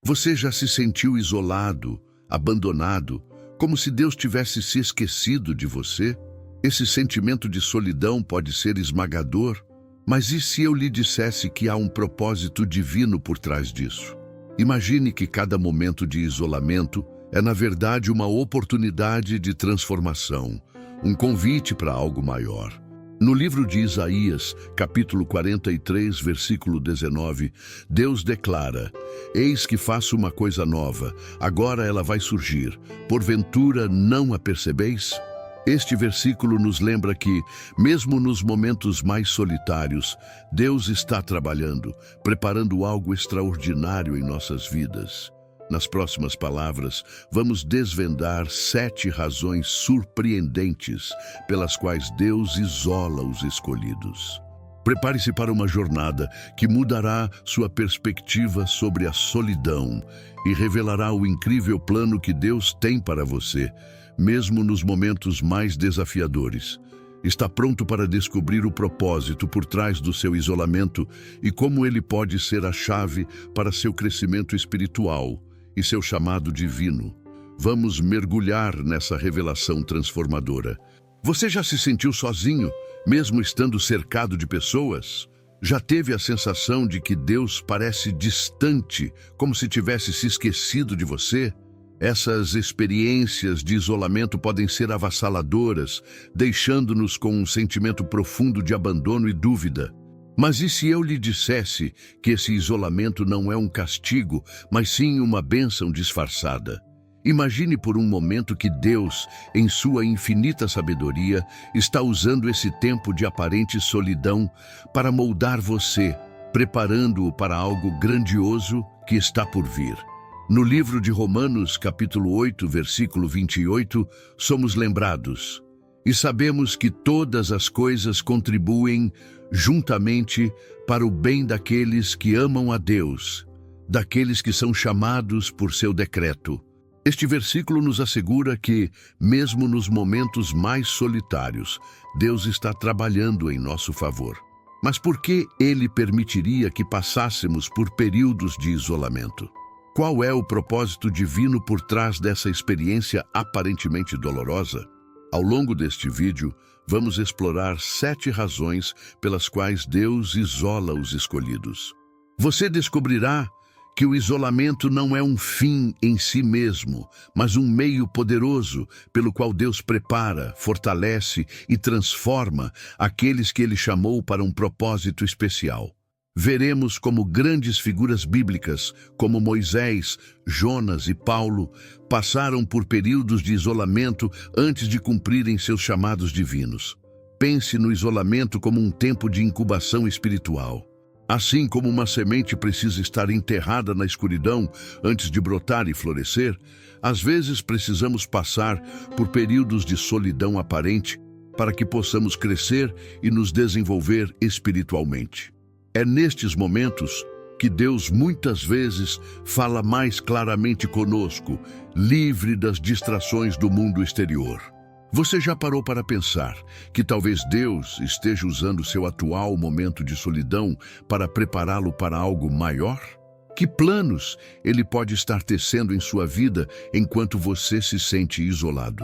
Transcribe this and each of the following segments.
Você já se sentiu isolado, abandonado, como se Deus tivesse se esquecido de você? Esse sentimento de solidão pode ser esmagador, mas e se eu lhe dissesse que há um propósito divino por trás disso? Imagine que cada momento de isolamento é, na verdade, uma oportunidade de transformação, um convite para algo maior. No livro de Isaías, capítulo 43, versículo 19, Deus declara: Eis que faço uma coisa nova, agora ela vai surgir, porventura não a percebeis? Este versículo nos lembra que, mesmo nos momentos mais solitários, Deus está trabalhando, preparando algo extraordinário em nossas vidas. Nas próximas palavras, vamos desvendar 7 razões surpreendentes pelas quais Deus isola os escolhidos. Prepare-se para uma jornada que mudará sua perspectiva sobre a solidão e revelará o incrível plano que Deus tem para você, mesmo nos momentos mais desafiadores. Está pronto para descobrir o propósito por trás do seu isolamento e como ele pode ser a chave para seu crescimento espiritual e seu chamado divino. Vamos mergulhar nessa revelação transformadora. Você já se sentiu sozinho, mesmo estando cercado de pessoas? Já teve a sensação de que Deus parece distante, como se tivesse se esquecido de você? Essas experiências de isolamento podem ser avassaladoras, deixando-nos com um sentimento profundo de abandono e dúvida. Mas e se eu lhe dissesse que esse isolamento não é um castigo, mas sim uma bênção disfarçada? Imagine por um momento que Deus, em sua infinita sabedoria, está usando esse tempo de aparente solidão para moldar você, preparando-o para algo grandioso que está por vir. No livro de Romanos, capítulo 8, versículo 28, somos lembrados: E sabemos que todas as coisas contribuem juntamente para o bem daqueles que amam a Deus, daqueles que são chamados por seu decreto. Este versículo nos assegura que, mesmo nos momentos mais solitários, Deus está trabalhando em nosso favor. Mas por que Ele permitiria que passássemos por períodos de isolamento? Qual é o propósito divino por trás dessa experiência aparentemente dolorosa? Ao longo deste vídeo, vamos explorar 7 razões pelas quais Deus isola os escolhidos. Você descobrirá que o isolamento não é um fim em si mesmo, mas um meio poderoso pelo qual Deus prepara, fortalece e transforma aqueles que Ele chamou para um propósito especial. Veremos como grandes figuras bíblicas, como Moisés, Jonas e Paulo, passaram por períodos de isolamento antes de cumprirem seus chamados divinos. Pense no isolamento como um tempo de incubação espiritual. Assim como uma semente precisa estar enterrada na escuridão antes de brotar e florescer, às vezes precisamos passar por períodos de solidão aparente para que possamos crescer e nos desenvolver espiritualmente. É nestes momentos que Deus muitas vezes fala mais claramente conosco, livre das distrações do mundo exterior. Você já parou para pensar que talvez Deus esteja usando seu atual momento de solidão para prepará-lo para algo maior? Que planos Ele pode estar tecendo em sua vida enquanto você se sente isolado?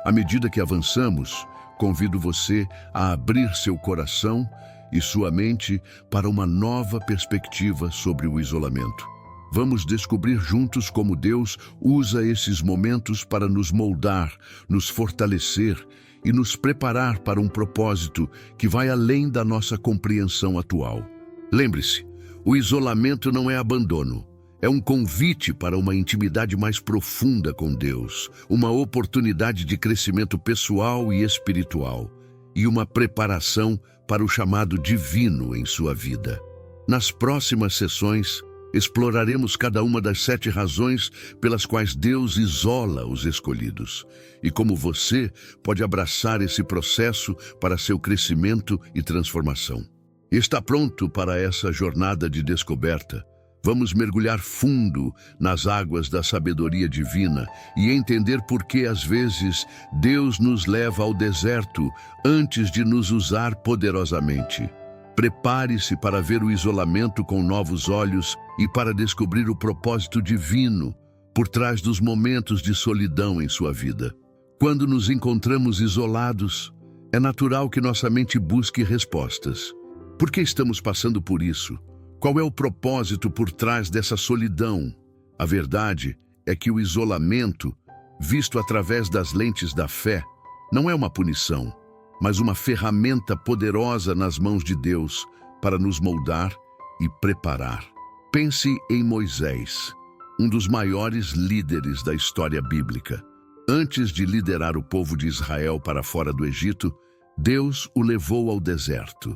À medida que avançamos, convido você a abrir seu coração e sua mente para uma nova perspectiva sobre o isolamento. Vamos descobrir juntos como Deus usa esses momentos para nos moldar, nos fortalecer e nos preparar para um propósito que vai além da nossa compreensão atual. Lembre-se, o isolamento não é abandono. É um convite para uma intimidade mais profunda com Deus, uma oportunidade de crescimento pessoal e espiritual, e uma preparação para o chamado divino em sua vida. Nas próximas sessões, exploraremos cada uma das 7 razões pelas quais Deus isola os escolhidos, e como você pode abraçar esse processo para seu crescimento e transformação. Está pronto para essa jornada de descoberta? Vamos mergulhar fundo nas águas da sabedoria divina e entender por que, às vezes, Deus nos leva ao deserto antes de nos usar poderosamente. Prepare-se para ver o isolamento com novos olhos e para descobrir o propósito divino por trás dos momentos de solidão em sua vida. Quando nos encontramos isolados, é natural que nossa mente busque respostas. Por que estamos passando por isso? Qual é o propósito por trás dessa solidão? A verdade é que o isolamento, visto através das lentes da fé, não é uma punição, mas uma ferramenta poderosa nas mãos de Deus para nos moldar e preparar. Pense em Moisés, um dos maiores líderes da história bíblica. Antes de liderar o povo de Israel para fora do Egito, Deus o levou ao deserto.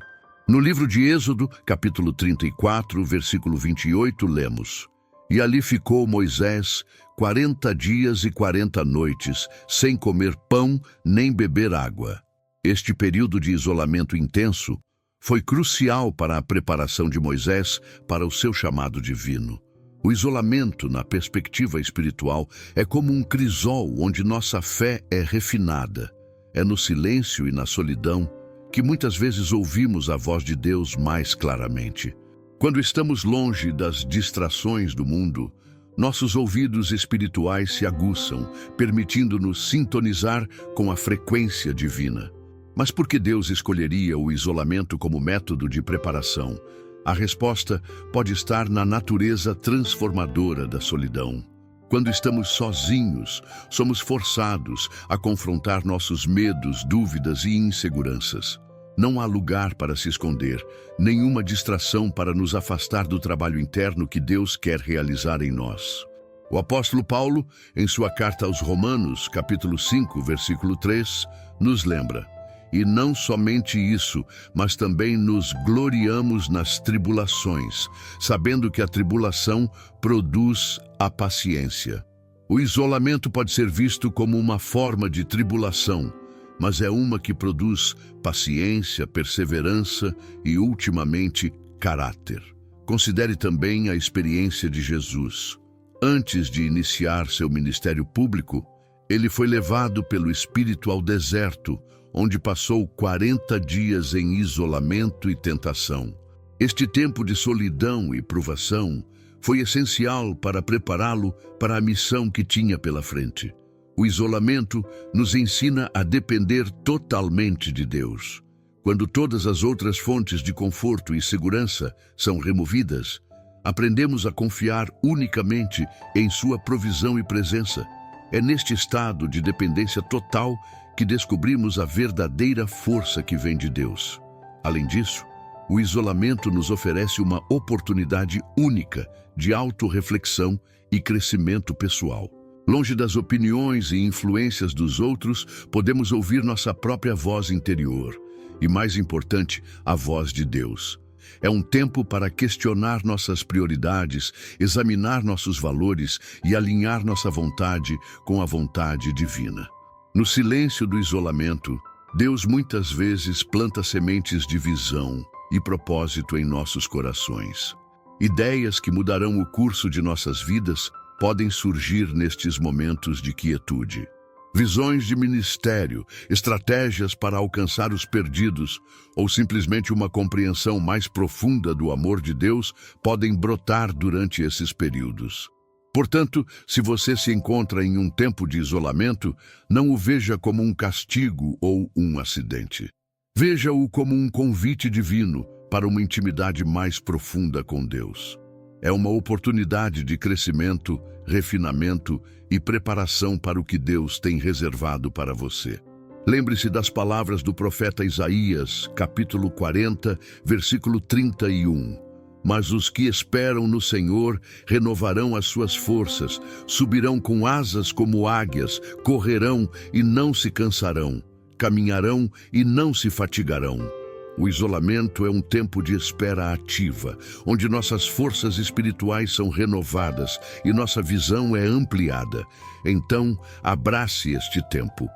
No livro de Êxodo, capítulo 34, versículo 28, lemos: "E ali ficou Moisés 40 dias e 40 noites, sem comer pão nem beber água." Este período de isolamento intenso foi crucial para a preparação de Moisés para o seu chamado divino. O isolamento, na perspectiva espiritual, é como um crisol onde nossa fé é refinada. É no silêncio e na solidão que muitas vezes ouvimos a voz de Deus mais claramente. Quando estamos longe das distrações do mundo, nossos ouvidos espirituais se aguçam, permitindo-nos sintonizar com a frequência divina. Mas por que Deus escolheria o isolamento como método de preparação? A resposta pode estar na natureza transformadora da solidão. Quando estamos sozinhos, somos forçados a confrontar nossos medos, dúvidas e inseguranças. Não há lugar para se esconder, nenhuma distração para nos afastar do trabalho interno que Deus quer realizar em nós. O apóstolo Paulo, em sua carta aos Romanos, capítulo 5, versículo 3, nos lembra: "E não somente isso, mas também nos gloriamos nas tribulações, sabendo que a tribulação produz a paciência." O isolamento pode ser visto como uma forma de tribulação, mas é uma que produz paciência, perseverança e, ultimamente, caráter. Considere também a experiência de Jesus. Antes de iniciar seu ministério público, ele foi levado pelo Espírito ao deserto, onde passou 40 dias em isolamento e tentação. Este tempo de solidão e provação foi essencial para prepará-lo para a missão que tinha pela frente. O isolamento nos ensina a depender totalmente de Deus. Quando todas as outras fontes de conforto e segurança são removidas, aprendemos a confiar unicamente em sua provisão e presença. É neste estado de dependência total que descobrimos a verdadeira força que vem de Deus. Além disso, o isolamento nos oferece uma oportunidade única de autorreflexão e crescimento pessoal. Longe das opiniões e influências dos outros, podemos ouvir nossa própria voz interior e, mais importante, a voz de Deus. É um tempo para questionar nossas prioridades, examinar nossos valores e alinhar nossa vontade com a vontade divina. No silêncio do isolamento, Deus muitas vezes planta sementes de visão e propósito em nossos corações. Ideias que mudarão o curso de nossas vidas podem surgir nestes momentos de quietude. Visões de ministério, estratégias para alcançar os perdidos ou simplesmente uma compreensão mais profunda do amor de Deus podem brotar durante esses períodos. Portanto, se você se encontra em um tempo de isolamento, não o veja como um castigo ou um acidente. Veja-o como um convite divino para uma intimidade mais profunda com Deus. É uma oportunidade de crescimento, refinamento e preparação para o que Deus tem reservado para você. Lembre-se das palavras do profeta Isaías, capítulo 40, versículo 31. "Mas os que esperam no Senhor renovarão as suas forças, subirão com asas como águias, correrão e não se cansarão, caminharão e não se fatigarão." O isolamento é um tempo de espera ativa, onde nossas forças espirituais são renovadas e nossa visão é ampliada. Então, abrace este tempo.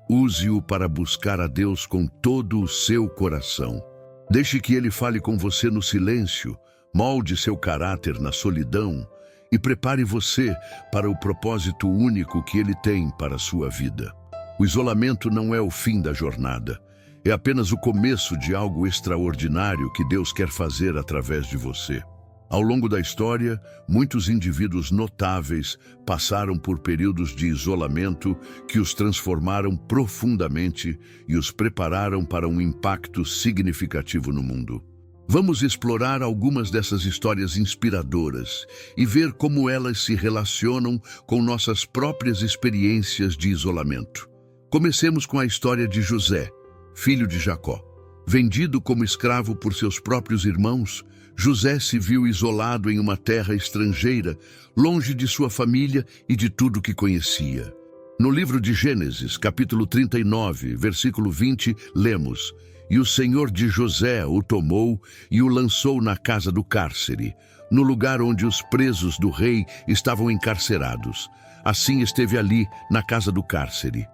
Use-o para buscar a Deus com todo o seu coração. Deixe que Ele fale com você no silêncio, molde seu caráter na solidão e prepare você para o propósito único que Ele tem para a sua vida. O isolamento não é o fim da jornada. É apenas o começo de algo extraordinário que Deus quer fazer através de você. Ao longo da história, muitos indivíduos notáveis passaram por períodos de isolamento que os transformaram profundamente e os prepararam para um impacto significativo no mundo. Vamos explorar algumas dessas histórias inspiradoras e ver como elas se relacionam com nossas próprias experiências de isolamento. Comecemos com a história de José, filho de Jacó. Vendido como escravo por seus próprios irmãos, José se viu isolado em uma terra estrangeira, longe de sua família e de tudo que conhecia. No livro de Gênesis, capítulo 39, versículo 20, lemos: "E o Senhor de José o tomou e o lançou na casa do cárcere, no lugar onde os presos do rei estavam encarcerados. Assim esteve ali, na casa do cárcere."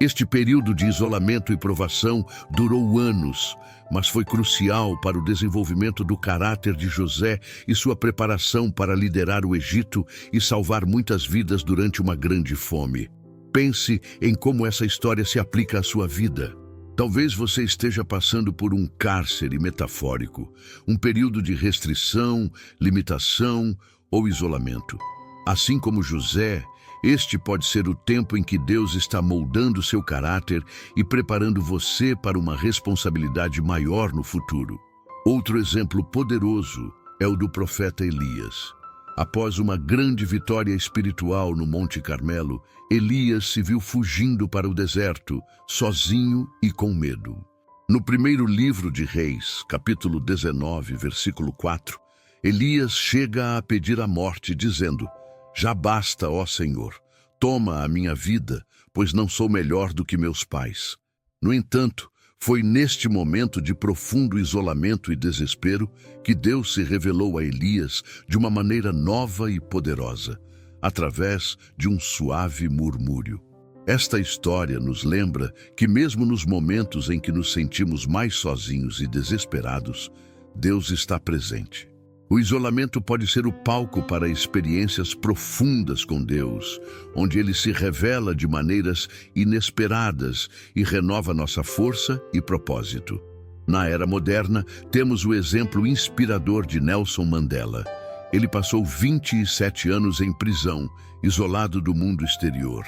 Este período de isolamento e provação durou anos, mas foi crucial para o desenvolvimento do caráter de José e sua preparação para liderar o Egito e salvar muitas vidas durante uma grande fome. Pense em como essa história se aplica à sua vida. Talvez você esteja passando por um cárcere metafórico, um período de restrição, limitação ou isolamento. Assim como José, este pode ser o tempo em que Deus está moldando seu caráter e preparando você para uma responsabilidade maior no futuro. Outro exemplo poderoso é o do profeta Elias. Após uma grande vitória espiritual no Monte Carmelo, Elias se viu fugindo para o deserto, sozinho e com medo. No primeiro livro de Reis, capítulo 19, versículo 4, Elias chega a pedir a morte, dizendo: "Já basta, ó Senhor, toma a minha vida, pois não sou melhor do que meus pais." No entanto, foi neste momento de profundo isolamento e desespero que Deus se revelou a Elias de uma maneira nova e poderosa, através de um suave murmúrio. Esta história nos lembra que mesmo nos momentos em que nos sentimos mais sozinhos e desesperados, Deus está presente. O isolamento pode ser o palco para experiências profundas com Deus, onde Ele se revela de maneiras inesperadas e renova nossa força e propósito. Na era moderna, temos o exemplo inspirador de Nelson Mandela. Ele passou 27 anos em prisão, isolado do mundo exterior.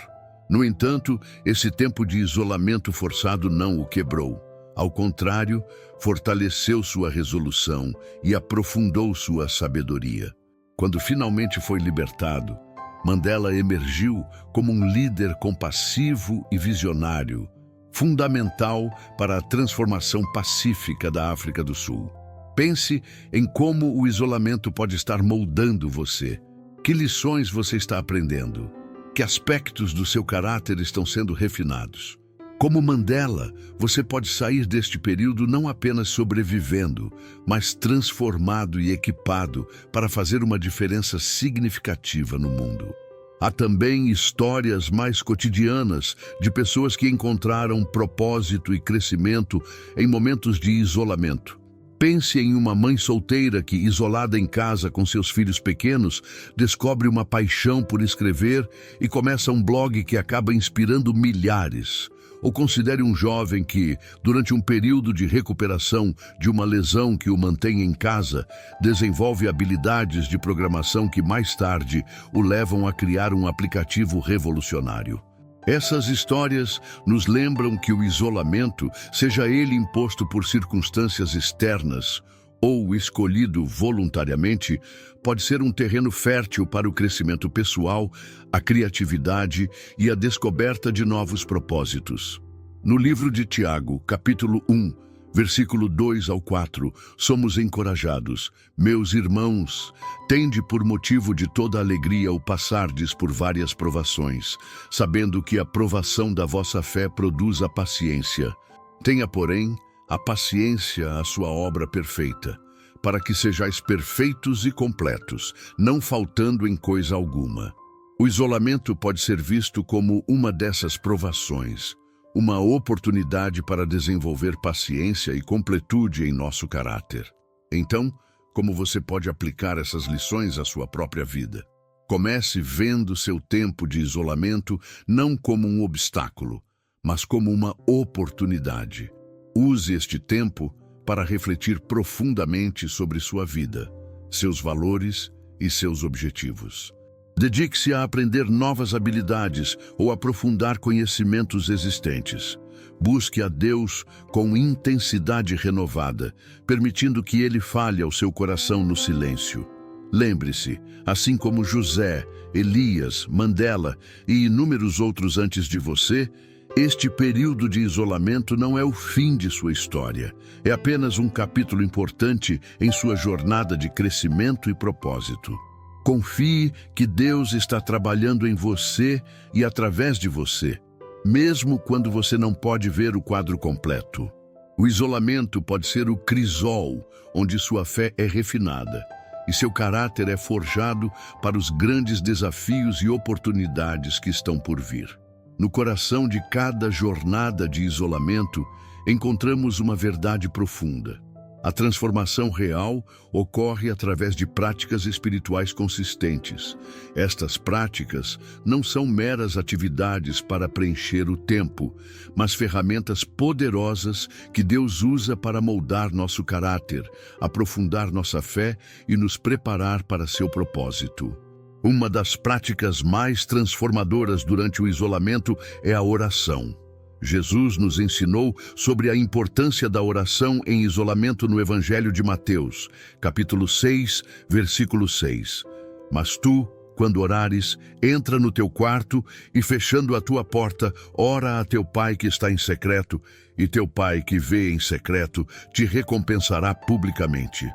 No entanto, esse tempo de isolamento forçado não o quebrou. Ao contrário, fortaleceu sua resolução e aprofundou sua sabedoria. Quando finalmente foi libertado, Mandela emergiu como um líder compassivo e visionário, fundamental para a transformação pacífica da África do Sul. Pense em como o isolamento pode estar moldando você. Que lições você está aprendendo? Que aspectos do seu caráter estão sendo refinados? Como Mandela, você pode sair deste período não apenas sobrevivendo, mas transformado e equipado para fazer uma diferença significativa no mundo. Há também histórias mais cotidianas de pessoas que encontraram propósito e crescimento em momentos de isolamento. Pense em uma mãe solteira que, isolada em casa com seus filhos pequenos, descobre uma paixão por escrever e começa um blog que acaba inspirando milhares. Ou considere um jovem que, durante um período de recuperação de uma lesão que o mantém em casa, desenvolve habilidades de programação que mais tarde o levam a criar um aplicativo revolucionário. Essas histórias nos lembram que o isolamento, seja ele imposto por circunstâncias externas ou escolhido voluntariamente, pode ser um terreno fértil para o crescimento pessoal, a criatividade e a descoberta de novos propósitos. No livro de Tiago, capítulo 1, versículo 2 ao 4, somos encorajados: "Meus irmãos, tende por motivo de toda alegria o passardes por várias provações, sabendo que a provação da vossa fé produz a paciência. Tenha, porém, a paciência a sua obra perfeita, para que sejais perfeitos e completos, não faltando em coisa alguma." O isolamento pode ser visto como uma dessas provações, uma oportunidade para desenvolver paciência e completude em nosso caráter. Então, como você pode aplicar essas lições à sua própria vida? Comece vendo seu tempo de isolamento não como um obstáculo, mas como uma oportunidade. Use este tempo para refletir profundamente sobre sua vida, seus valores e seus objetivos. Dedique-se a aprender novas habilidades ou aprofundar conhecimentos existentes. Busque a Deus com intensidade renovada, permitindo que Ele fale ao seu coração no silêncio. Lembre-se, assim como José, Elias, Mandela e inúmeros outros antes de você, este período de isolamento não é o fim de sua história. É apenas um capítulo importante em sua jornada de crescimento e propósito. Confie que Deus está trabalhando em você e através de você, mesmo quando você não pode ver o quadro completo. O isolamento pode ser o crisol, onde sua fé é refinada e seu caráter é forjado para os grandes desafios e oportunidades que estão por vir. No coração de cada jornada de isolamento, encontramos uma verdade profunda. A transformação real ocorre através de práticas espirituais consistentes. Estas práticas não são meras atividades para preencher o tempo, mas ferramentas poderosas que Deus usa para moldar nosso caráter, aprofundar nossa fé e nos preparar para seu propósito. Uma das práticas mais transformadoras durante o isolamento é a oração. Jesus nos ensinou sobre a importância da oração em isolamento no Evangelho de Mateus, capítulo 6, versículo 6. Mas tu, quando orares, entra no teu quarto e, fechando a tua porta, ora a teu Pai que está em secreto, e teu Pai que vê em secreto te recompensará publicamente.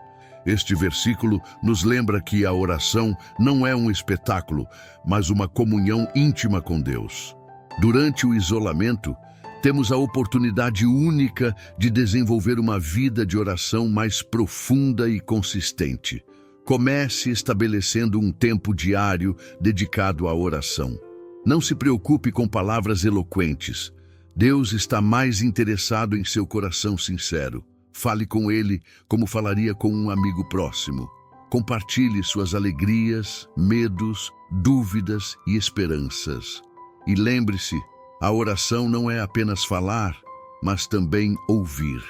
Este versículo nos lembra que a oração não é um espetáculo, mas uma comunhão íntima com Deus. Durante o isolamento, temos a oportunidade única de desenvolver uma vida de oração mais profunda e consistente. Comece estabelecendo um tempo diário dedicado à oração. Não se preocupe com palavras eloquentes. Deus está mais interessado em seu coração sincero. Fale com Ele como falaria com um amigo próximo. Compartilhe suas alegrias, medos, dúvidas e esperanças. E lembre-se, a oração não é apenas falar, mas também ouvir.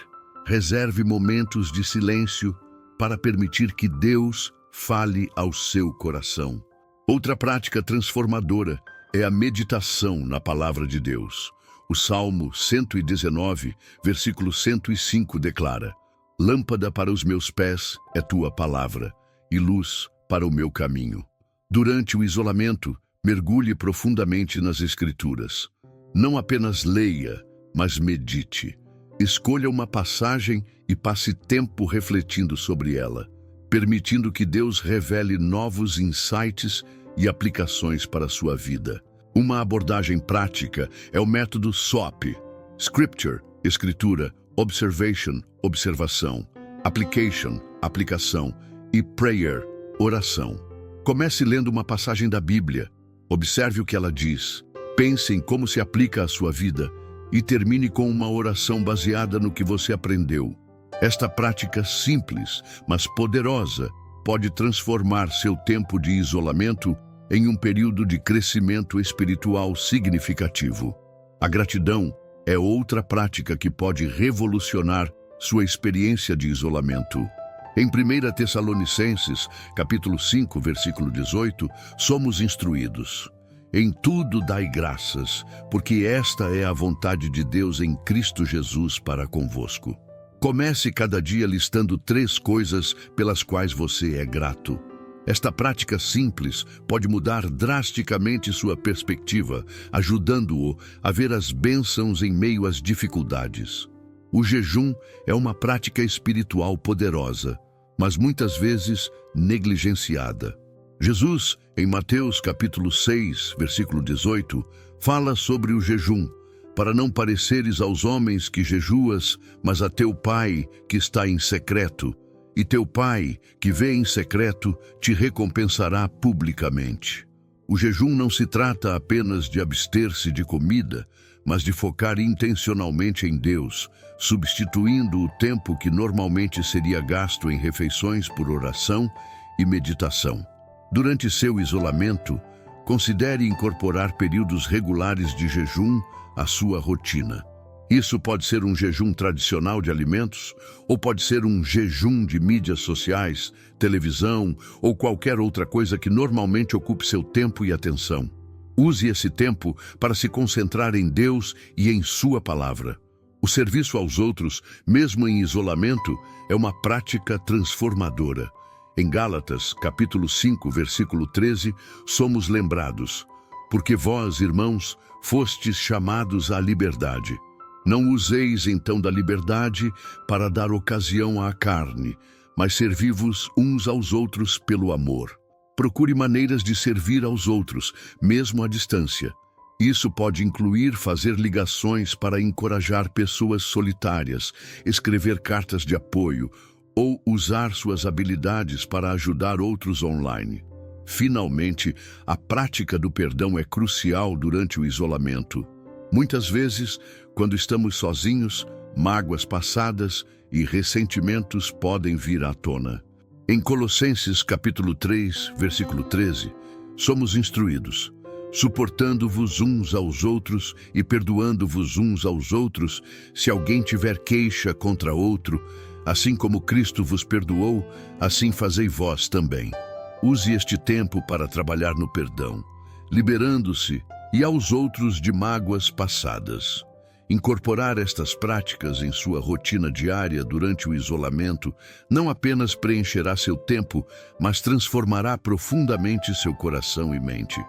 Reserve momentos de silêncio para permitir que Deus fale ao seu coração. Outra prática transformadora é a meditação na palavra de Deus. O Salmo 119, versículo 105 declara: Lâmpada para os meus pés é tua palavra, e luz para o meu caminho. Durante o isolamento, mergulhe profundamente nas Escrituras. Não apenas leia, mas medite. Escolha uma passagem e passe tempo refletindo sobre ela, permitindo que Deus revele novos insights e aplicações para a sua vida. Uma abordagem prática é o método SOAP: Scripture, escritura, Observation, observação, Application, aplicação e Prayer, oração. Comece lendo uma passagem da Bíblia. Observe o que ela diz. Pense em como se aplica à sua vida e termine com uma oração baseada no que você aprendeu. Esta prática simples, mas poderosa, pode transformar seu tempo de isolamento em um período de crescimento espiritual significativo. A gratidão é outra prática que pode revolucionar sua experiência de isolamento. Em 1 Tessalonicenses, capítulo 5, versículo 18, somos instruídos: em tudo dai graças, porque esta é a vontade de Deus em Cristo Jesus para convosco. Comece cada dia listando 3 coisas pelas quais você é grato. Esta prática simples pode mudar drasticamente sua perspectiva, ajudando-o a ver as bênçãos em meio às dificuldades. O jejum é uma prática espiritual poderosa, mas muitas vezes negligenciada. Jesus, em Mateus capítulo 6, versículo 18, fala sobre o jejum: para não pareceres aos homens que jejuas, mas a teu Pai que está em secreto, e teu Pai, que vê em secreto, te recompensará publicamente. O jejum não se trata apenas de abster-se de comida, mas de focar intencionalmente em Deus, substituindo o tempo que normalmente seria gasto em refeições por oração e meditação. Durante seu isolamento, considere incorporar períodos regulares de jejum à sua rotina. Isso pode ser um jejum tradicional de alimentos, ou pode ser um jejum de mídias sociais, televisão ou qualquer outra coisa que normalmente ocupe seu tempo e atenção. Use esse tempo para se concentrar em Deus e em Sua palavra. O serviço aos outros, mesmo em isolamento, é uma prática transformadora. Em Gálatas, capítulo 5, versículo 13, somos lembrados: porque vós, irmãos, fostes chamados à liberdade. Não useis então da liberdade para dar ocasião à carne, mas servi-vos uns aos outros pelo amor. Procure maneiras de servir aos outros, mesmo à distância. Isso pode incluir fazer ligações para encorajar pessoas solitárias, escrever cartas de apoio ou usar suas habilidades para ajudar outros online. Finalmente, a prática do perdão é crucial durante o isolamento. Muitas vezes, quando estamos sozinhos, mágoas passadas e ressentimentos podem vir à tona. Em Colossenses capítulo 3, versículo 13, somos instruídos: suportando-vos uns aos outros e perdoando-vos uns aos outros, se alguém tiver queixa contra outro, assim como Cristo vos perdoou, assim fazei vós também. Use este tempo para trabalhar no perdão, liberando-se e aos outros de mágoas passadas. Incorporar estas práticas em sua rotina diária durante o isolamento não apenas preencherá seu tempo, mas transformará profundamente seu coração e mente.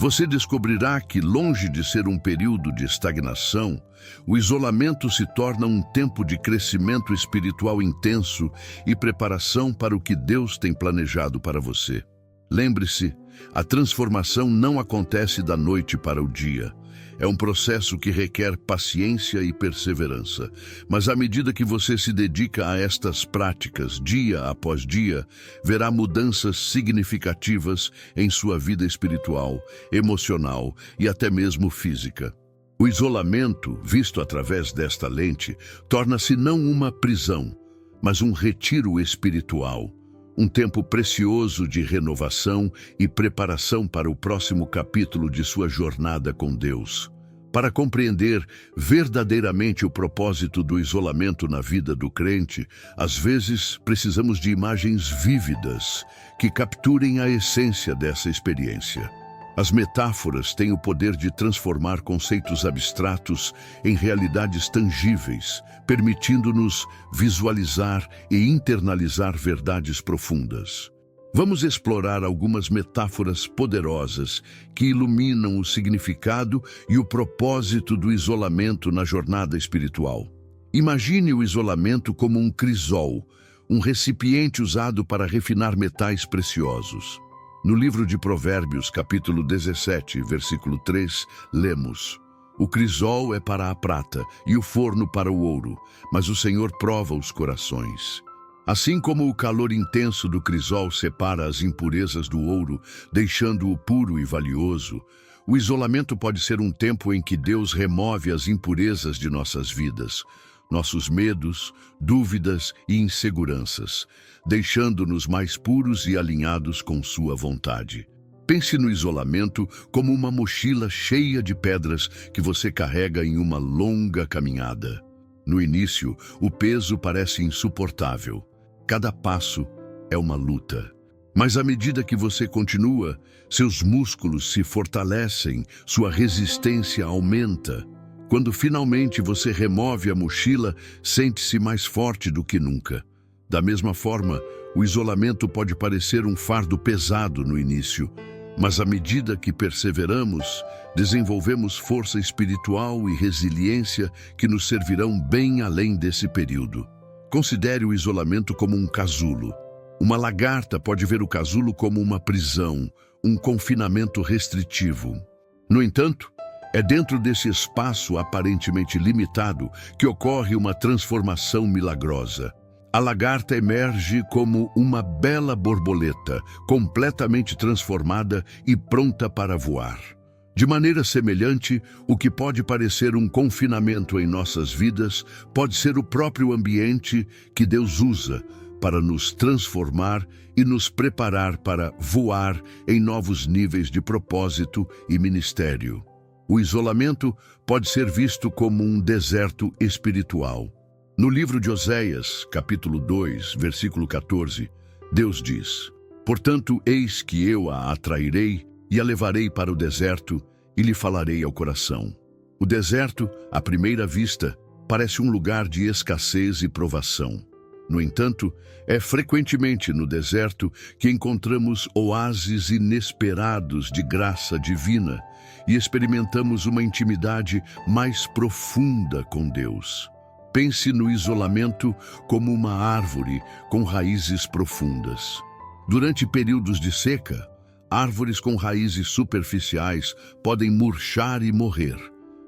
Você descobrirá que, longe de ser um período de estagnação, o isolamento se torna um tempo de crescimento espiritual intenso e preparação para o que Deus tem planejado para você. Lembre-se, a transformação não acontece da noite para o dia. É um processo que requer paciência e perseverança. Mas à medida que você se dedica a estas práticas, dia após dia, verá mudanças significativas em sua vida espiritual, emocional e até mesmo física. O isolamento, visto através desta lente, torna-se não uma prisão, mas um retiro espiritual. Um tempo precioso de renovação e preparação para o próximo capítulo de sua jornada com Deus. Para compreender verdadeiramente o propósito do isolamento na vida do crente, às vezes precisamos de imagens vívidas que capturem a essência dessa experiência. As metáforas têm o poder de transformar conceitos abstratos em realidades tangíveis, permitindo-nos visualizar e internalizar verdades profundas. Vamos explorar algumas metáforas poderosas que iluminam o significado e o propósito do isolamento na jornada espiritual. Imagine o isolamento como um crisol, um recipiente usado para refinar metais preciosos. No livro de Provérbios, capítulo 17, versículo 3, lemos: o crisol é para a prata e o forno para o ouro, mas o Senhor prova os corações. Assim como o calor intenso do crisol separa as impurezas do ouro, deixando-o puro e valioso, o isolamento pode ser um tempo em que Deus remove as impurezas de nossas vidas, nossos medos, dúvidas e inseguranças, deixando-nos mais puros e alinhados com sua vontade. Pense no isolamento como uma mochila cheia de pedras que você carrega em uma longa caminhada. No início, o peso parece insuportável. Cada passo é uma luta. Mas à medida que você continua, seus músculos se fortalecem, sua resistência aumenta. Quando finalmente você remove a mochila, sente-se mais forte do que nunca. Da mesma forma, o isolamento pode parecer um fardo pesado no início, mas à medida que perseveramos, desenvolvemos força espiritual e resiliência que nos servirão bem além desse período. Considere o isolamento como um casulo. Uma lagarta pode ver o casulo como uma prisão, um confinamento restritivo. No entanto, é dentro desse espaço aparentemente limitado que ocorre uma transformação milagrosa. A lagarta emerge como uma bela borboleta, completamente transformada e pronta para voar. De maneira semelhante, o que pode parecer um confinamento em nossas vidas pode ser o próprio ambiente que Deus usa para nos transformar e nos preparar para voar em novos níveis de propósito e ministério. O isolamento pode ser visto como um deserto espiritual. No livro de Oséias, capítulo 2, versículo 14, Deus diz: "Portanto, eis que eu a atrairei e a levarei para o deserto e lhe falarei ao coração." O deserto, à primeira vista, parece um lugar de escassez e provação. No entanto, é frequentemente no deserto que encontramos oásis inesperados de graça divina e experimentamos uma intimidade mais profunda com Deus. Pense no isolamento como uma árvore com raízes profundas. Durante períodos de seca, árvores com raízes superficiais podem murchar e morrer.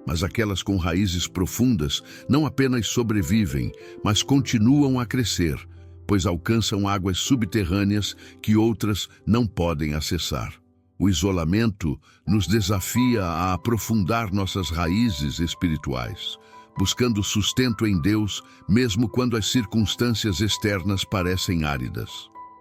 Mas aquelas com raízes profundas não apenas sobrevivem, mas continuam a crescer, pois alcançam águas subterrâneas que outras não podem acessar. O isolamento nos desafia a aprofundar nossas raízes espirituais, buscando sustento em Deus, mesmo quando as circunstâncias externas parecem áridas.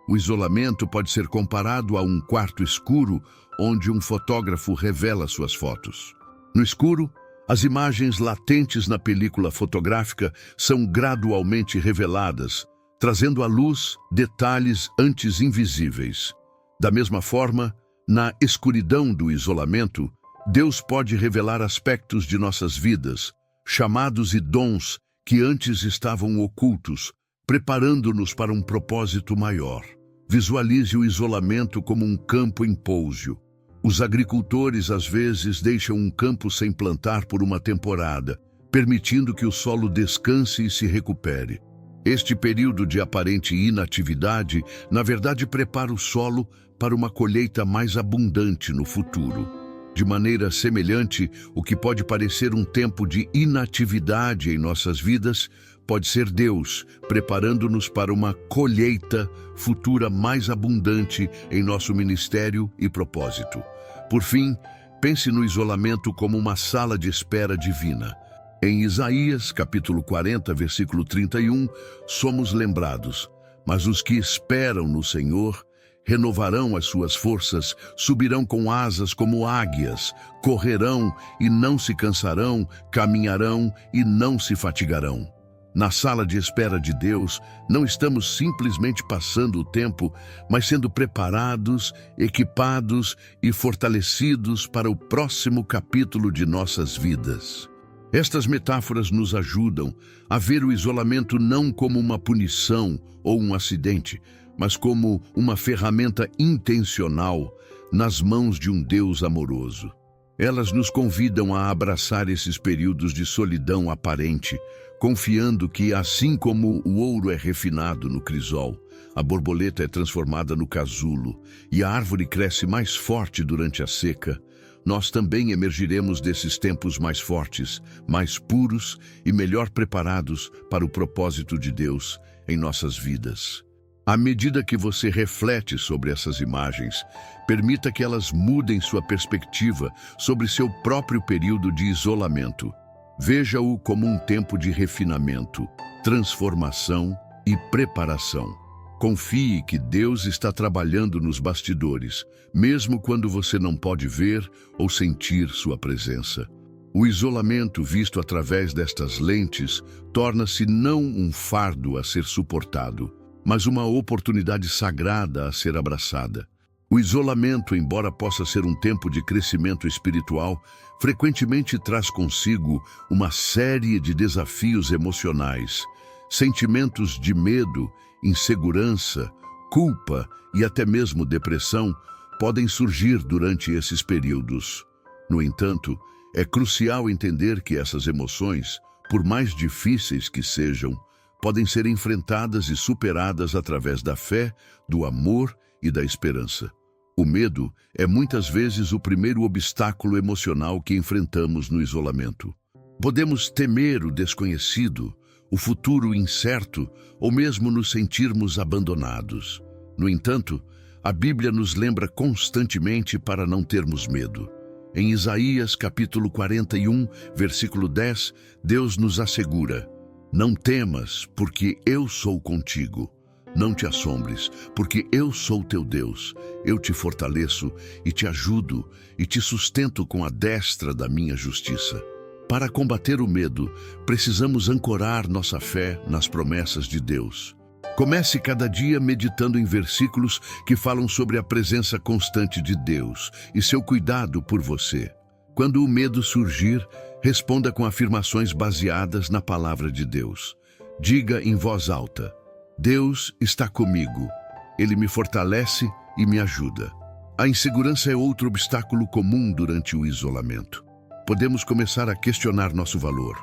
O isolamento pode ser comparado a um quarto escuro onde um fotógrafo revela suas fotos. No escuro, as imagens latentes na película fotográfica são gradualmente reveladas, trazendo à luz detalhes antes invisíveis. Da mesma forma, na escuridão do isolamento, Deus pode revelar aspectos de nossas vidas, chamados e dons que antes estavam ocultos, preparando-nos para um propósito maior. Visualize o isolamento como um campo empouso. Os agricultores às vezes deixam um campo sem plantar por uma temporada, permitindo que o solo descanse e se recupere. Este período de aparente inatividade, na verdade, prepara o solo para uma colheita mais abundante no futuro. De maneira semelhante, o que pode parecer um tempo de inatividade em nossas vidas pode ser Deus preparando-nos para uma colheita futura mais abundante em nosso ministério e propósito. Por fim, pense no isolamento como uma sala de espera divina. Em Isaías, capítulo 40, versículo 31, somos lembrados: "Mas os que esperam no Senhor renovarão as suas forças, subirão com asas como águias, correrão e não se cansarão, caminharão e não se fatigarão." Na sala de espera de Deus, não estamos simplesmente passando o tempo, mas sendo preparados, equipados e fortalecidos para o próximo capítulo de nossas vidas. Estas metáforas nos ajudam a ver o isolamento não como uma punição ou um acidente, mas como uma ferramenta intencional nas mãos de um Deus amoroso. Elas nos convidam a abraçar esses períodos de solidão aparente, confiando que, assim como o ouro é refinado no crisol, a borboleta é transformada no casulo e a árvore cresce mais forte durante a seca, nós também emergiremos desses tempos mais fortes, mais puros e melhor preparados para o propósito de Deus em nossas vidas. À medida que você reflete sobre essas imagens, permita que elas mudem sua perspectiva sobre seu próprio período de isolamento. Veja-o como um tempo de refinamento, transformação e preparação. Confie que Deus está trabalhando nos bastidores, mesmo quando você não pode ver ou sentir sua presença. O isolamento visto através destas lentes torna-se não um fardo a ser suportado, mas uma oportunidade sagrada a ser abraçada. O isolamento, embora possa ser um tempo de crescimento espiritual, frequentemente traz consigo uma série de desafios emocionais, sentimentos de medo, insegurança, culpa e até mesmo depressão podem surgir durante esses períodos. No entanto, é crucial entender que essas emoções, por mais difíceis que sejam, podem ser enfrentadas e superadas através da fé, do amor e da esperança. O medo é muitas vezes o primeiro obstáculo emocional que enfrentamos no isolamento. Podemos temer o desconhecido, o futuro incerto ou mesmo nos sentirmos abandonados. No entanto, a Bíblia nos lembra constantemente para não termos medo. Em Isaías capítulo 41, versículo 10, Deus nos assegura: "Não temas, porque eu sou contigo. Não te assombres, porque eu sou teu Deus. Eu te fortaleço e te ajudo e te sustento com a destra da minha justiça. Para combater o medo, precisamos ancorar nossa fé nas promessas de Deus. Comece cada dia meditando em versículos que falam sobre a presença constante de Deus e seu cuidado por você. Quando o medo surgir, responda com afirmações baseadas na palavra de Deus. Diga em voz alta: Deus está comigo. Ele me fortalece e me ajuda. A insegurança é outro obstáculo comum durante o isolamento. Podemos começar a questionar nosso valor,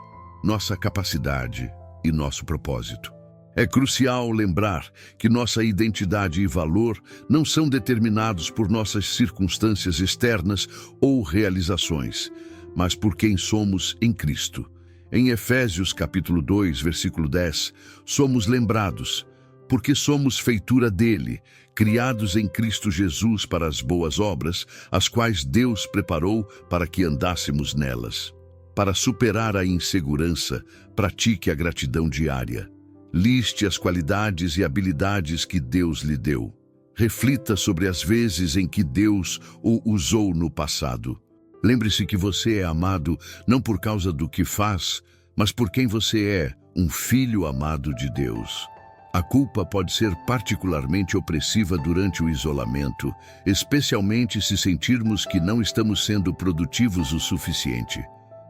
nossa capacidade e nosso propósito. É crucial lembrar que nossa identidade e valor não são determinados por nossas circunstâncias externas ou realizações, mas por quem somos em Cristo. Em Efésios capítulo 2, versículo 10, somos lembrados, porque somos feitura dele, criados em Cristo Jesus para as boas obras, as quais Deus preparou para que andássemos nelas. Para superar a insegurança, pratique a gratidão diária. Liste as qualidades e habilidades que Deus lhe deu. Reflita sobre as vezes em que Deus o usou no passado. Lembre-se que você é amado não por causa do que faz, mas por quem você é, um filho amado de Deus. A culpa pode ser particularmente opressiva durante o isolamento, especialmente se sentirmos que não estamos sendo produtivos o suficiente.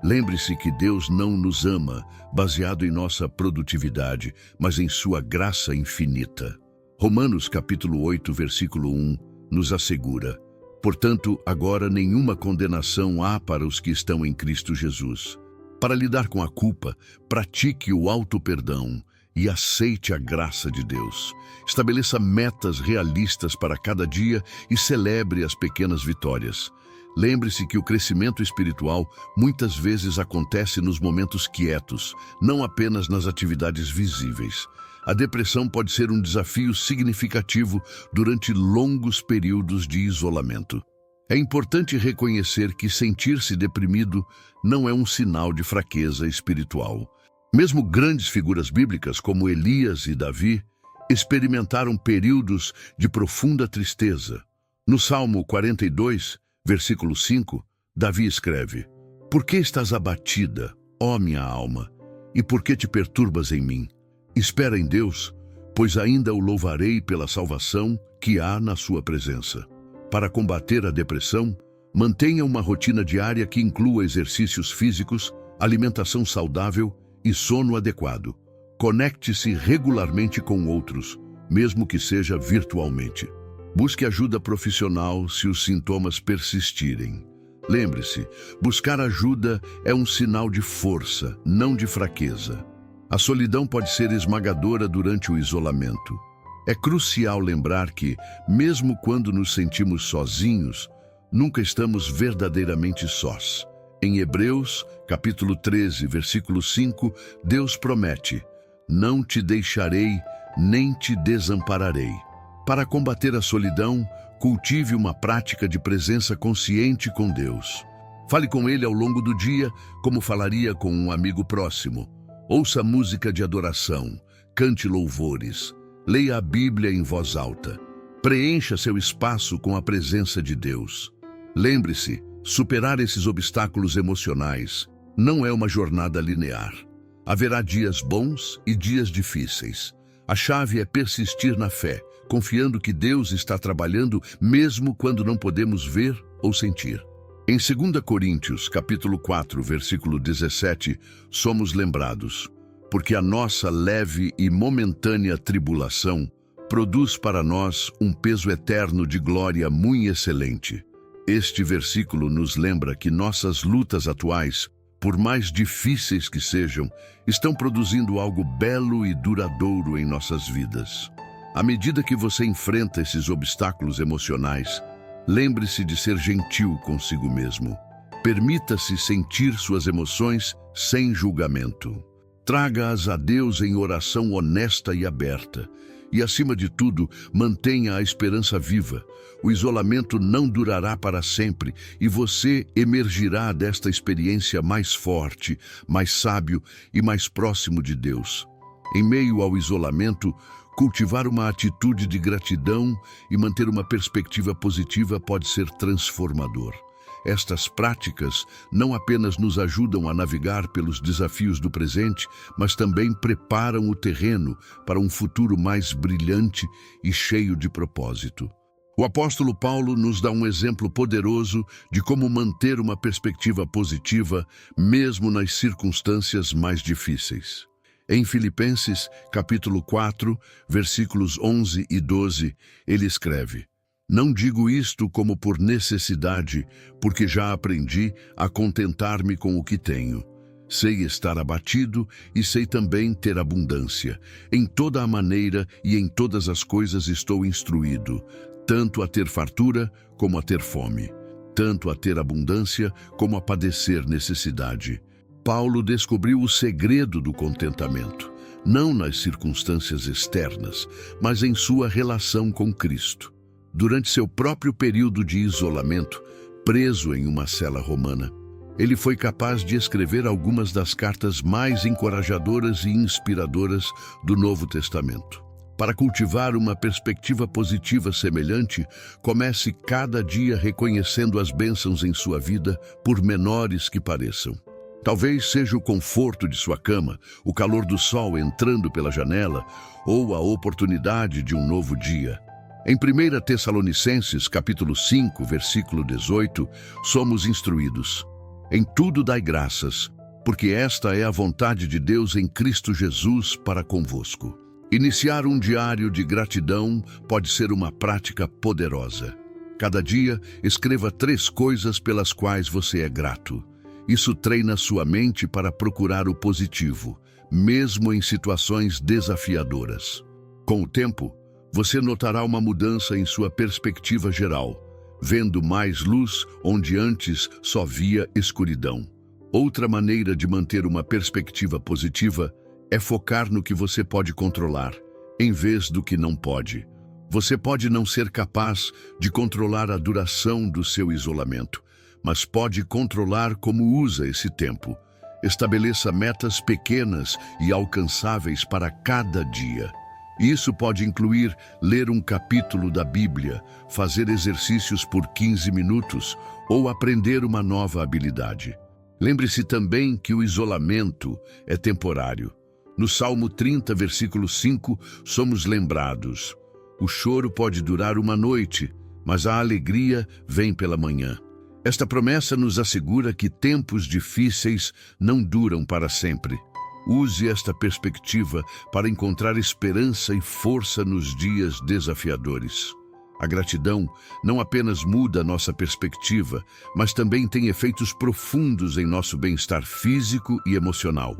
Lembre-se que Deus não nos ama baseado em nossa produtividade, mas em sua graça infinita. Romanos capítulo 8, versículo 1, nos assegura: portanto, agora nenhuma condenação há para os que estão em Cristo Jesus. Para lidar com a culpa, pratique o auto-perdão e aceite a graça de Deus. Estabeleça metas realistas para cada dia e celebre as pequenas vitórias. Lembre-se que o crescimento espiritual muitas vezes acontece nos momentos quietos, não apenas nas atividades visíveis. A depressão pode ser um desafio significativo durante longos períodos de isolamento. É importante reconhecer que sentir-se deprimido não é um sinal de fraqueza espiritual. Mesmo grandes figuras bíblicas como Elias e Davi experimentaram períodos de profunda tristeza. No Salmo 42, versículo 5, Davi escreve: por que estás abatida, ó minha alma, e por que te perturbas em mim? Espera em Deus, pois ainda o louvarei pela salvação que há na sua presença. Para combater a depressão, mantenha uma rotina diária que inclua exercícios físicos, alimentação saudável e sono adequado. Conecte-se regularmente com outros, mesmo que seja virtualmente. Busque ajuda profissional se os sintomas persistirem. Lembre-se, buscar ajuda é um sinal de força, não de fraqueza. A solidão pode ser esmagadora durante o isolamento. É crucial lembrar que, mesmo quando nos sentimos sozinhos, nunca estamos verdadeiramente sós. Em Hebreus, capítulo 13, versículo 5, Deus promete: não te deixarei, nem te desampararei. Para combater a solidão, cultive uma prática de presença consciente com Deus. Fale com Ele ao longo do dia, como falaria com um amigo próximo. Ouça música de adoração, cante louvores, leia a Bíblia em voz alta. Preencha seu espaço com a presença de Deus. Lembre-se, superar esses obstáculos emocionais não é uma jornada linear. Haverá dias bons e dias difíceis. A chave é persistir na fé, confiando que Deus está trabalhando mesmo quando não podemos ver ou sentir. Em 2 Coríntios, capítulo 4, versículo 17, somos lembrados: porque a nossa leve e momentânea tribulação produz para nós um peso eterno de glória muito excelente. Este versículo nos lembra que nossas lutas atuais, por mais difíceis que sejam, estão produzindo algo belo e duradouro em nossas vidas. À medida que você enfrenta esses obstáculos emocionais, lembre-se de ser gentil consigo mesmo. Permita-se sentir suas emoções sem julgamento. Traga-as a Deus em oração honesta e aberta. E, acima de tudo, mantenha a esperança viva. O isolamento não durará para sempre e você emergirá desta experiência mais forte, mais sábio e mais próximo de Deus. Em meio ao isolamento, Cultivar uma atitude de gratidão e manter uma perspectiva positiva pode ser transformador. Estas práticas não apenas nos ajudam a navegar pelos desafios do presente, mas também preparam o terreno para um futuro mais brilhante e cheio de propósito. O apóstolo Paulo nos dá um exemplo poderoso de como manter uma perspectiva positiva mesmo nas circunstâncias mais difíceis. Em Filipenses, capítulo 4, versículos 11 e 12, ele escreve: "Não digo isto como por necessidade, porque já aprendi a contentar-me com o que tenho. Sei estar abatido e sei também ter abundância. Em toda a maneira e em todas as coisas estou instruído, tanto a ter fartura como a ter fome, tanto a ter abundância como a padecer necessidade." Paulo descobriu o segredo do contentamento, não nas circunstâncias externas, mas em sua relação com Cristo. Durante seu próprio período de isolamento, preso em uma cela romana, ele foi capaz de escrever algumas das cartas mais encorajadoras e inspiradoras do Novo Testamento. Para cultivar uma perspectiva positiva semelhante, comece cada dia reconhecendo as bênçãos em sua vida, por menores que pareçam. Talvez seja o conforto de sua cama, o calor do sol entrando pela janela ou a oportunidade de um novo dia. Em 1 Tessalonicenses, capítulo 5, versículo 18, somos instruídos: "Em tudo dai graças, porque esta é a vontade de Deus em Cristo Jesus para convosco." Iniciar um diário de gratidão pode ser uma prática poderosa. Cada dia, escreva 3 coisas pelas quais você é grato. Isso treina sua mente para procurar o positivo, mesmo em situações desafiadoras. Com o tempo, você notará uma mudança em sua perspectiva geral, vendo mais luz onde antes só via escuridão. Outra maneira de manter uma perspectiva positiva é focar no que você pode controlar, em vez do que não pode. Você pode não ser capaz de controlar a duração do seu isolamento, mas pode controlar como usa esse tempo. Estabeleça metas pequenas e alcançáveis para cada dia. Isso pode incluir ler um capítulo da Bíblia, fazer exercícios por 15 minutos ou aprender uma nova habilidade. Lembre-se também que o isolamento é temporário. No Salmo 30, versículo 5, somos lembrados: "O choro pode durar uma noite, mas a alegria vem pela manhã." Esta promessa nos assegura que tempos difíceis não duram para sempre. Use esta perspectiva para encontrar esperança e força nos dias desafiadores. A gratidão não apenas muda nossa perspectiva, mas também tem efeitos profundos em nosso bem-estar físico e emocional.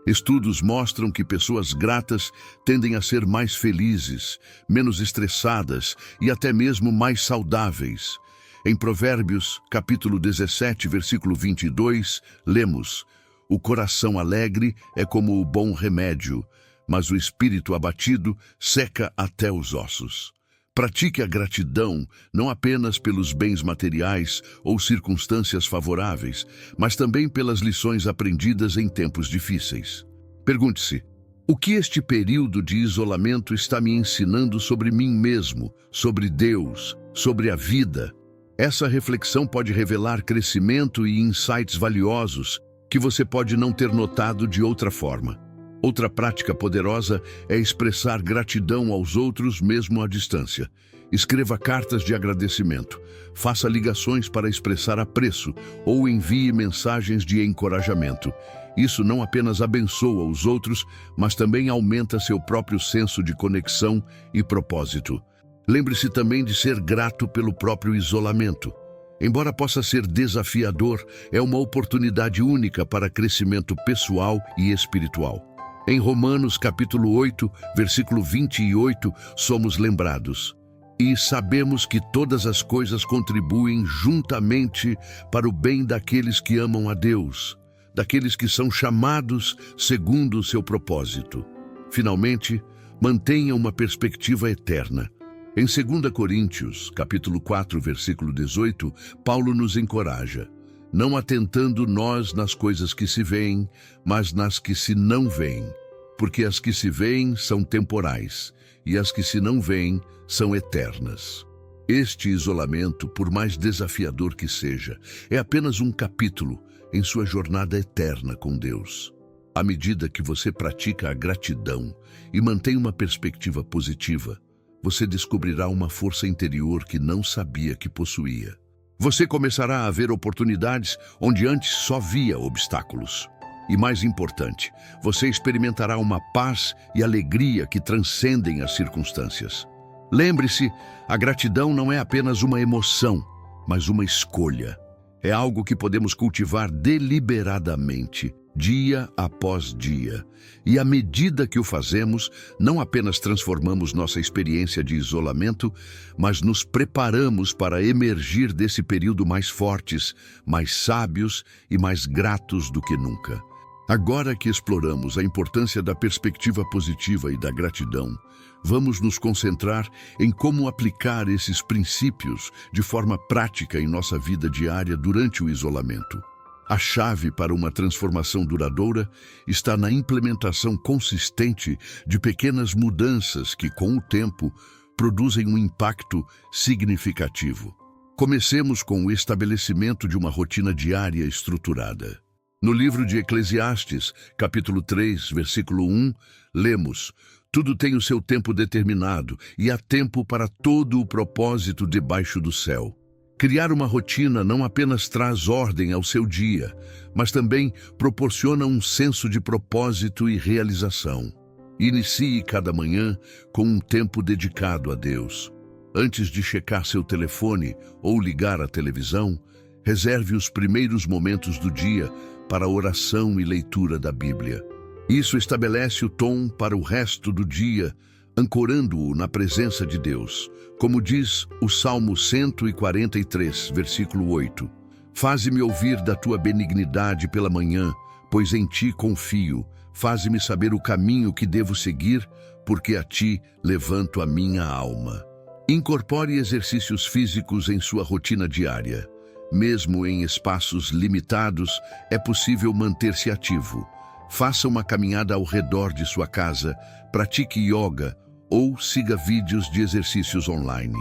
Estudos mostram que pessoas gratas tendem a ser mais felizes, menos estressadas e até mesmo mais saudáveis. Em Provérbios, capítulo 17, versículo 22, lemos: "O coração alegre é como o bom remédio, mas o espírito abatido seca até os ossos." Pratique a gratidão não apenas pelos bens materiais ou circunstâncias favoráveis, mas também pelas lições aprendidas em tempos difíceis. Pergunte-se: o que este período de isolamento está me ensinando sobre mim mesmo, sobre Deus, sobre a vida? Essa reflexão pode revelar crescimento e insights valiosos que você pode não ter notado de outra forma. Outra prática poderosa é expressar gratidão aos outros mesmo à distância. Escreva cartas de agradecimento, faça ligações para expressar apreço ou envie mensagens de encorajamento. Isso não apenas abençoa os outros, mas também aumenta seu próprio senso de conexão e propósito. Lembre-se também de ser grato pelo próprio isolamento. Embora possa ser desafiador, é uma oportunidade única para crescimento pessoal e espiritual. Em Romanos capítulo 8, versículo 28, somos lembrados: "E sabemos que todas as coisas contribuem juntamente para o bem daqueles que amam a Deus, daqueles que são chamados segundo o seu propósito." Finalmente, mantenha uma perspectiva eterna. Em 2 Coríntios, capítulo 4, versículo 18, Paulo nos encoraja: "Não atentando nós nas coisas que se veem, mas nas que se não veem, porque as que se veem são temporais, e as que se não veem são eternas. Este isolamento, por mais desafiador que seja, é apenas um capítulo em sua jornada eterna com Deus. À medida que você pratica a gratidão e mantém uma perspectiva positiva, você descobrirá uma força interior que não sabia que possuía. Você começará a ver oportunidades onde antes só via obstáculos. E mais importante, você experimentará uma paz e alegria que transcendem as circunstâncias. Lembre-se, a gratidão não é apenas uma emoção, mas uma escolha. É algo que podemos cultivar deliberadamente, dia após dia. E à medida que o fazemos, não apenas transformamos nossa experiência de isolamento, mas nos preparamos para emergir desse período mais fortes, mais sábios e mais gratos do que nunca. Agora que exploramos a importância da perspectiva positiva e da gratidão, vamos nos concentrar em como aplicar esses princípios de forma prática em nossa vida diária durante o isolamento. A chave para uma transformação duradoura está na implementação consistente de pequenas mudanças que, com o tempo, produzem um impacto significativo. Comecemos com o estabelecimento de uma rotina diária estruturada. No livro de Eclesiastes, capítulo 3, versículo 1, lemos: "Tudo tem o seu tempo determinado, e há tempo para todo o propósito debaixo do céu." Criar uma rotina não apenas traz ordem ao seu dia, mas também proporciona um senso de propósito e realização. Inicie cada manhã com um tempo dedicado a Deus. Antes de checar seu telefone ou ligar a televisão, reserve os primeiros momentos do dia para oração e leitura da Bíblia. Isso estabelece o tom para o resto do dia, ancorando-o na presença de Deus. Como diz o Salmo 143, versículo 8: "Faze-me ouvir da tua benignidade pela manhã, pois em ti confio. Faze-me saber o caminho que devo seguir, porque a ti levanto a minha alma." Incorpore exercícios físicos em sua rotina diária. Mesmo em espaços limitados, é possível manter-se ativo. Faça uma caminhada ao redor de sua casa, pratique yoga ou siga vídeos de exercícios online.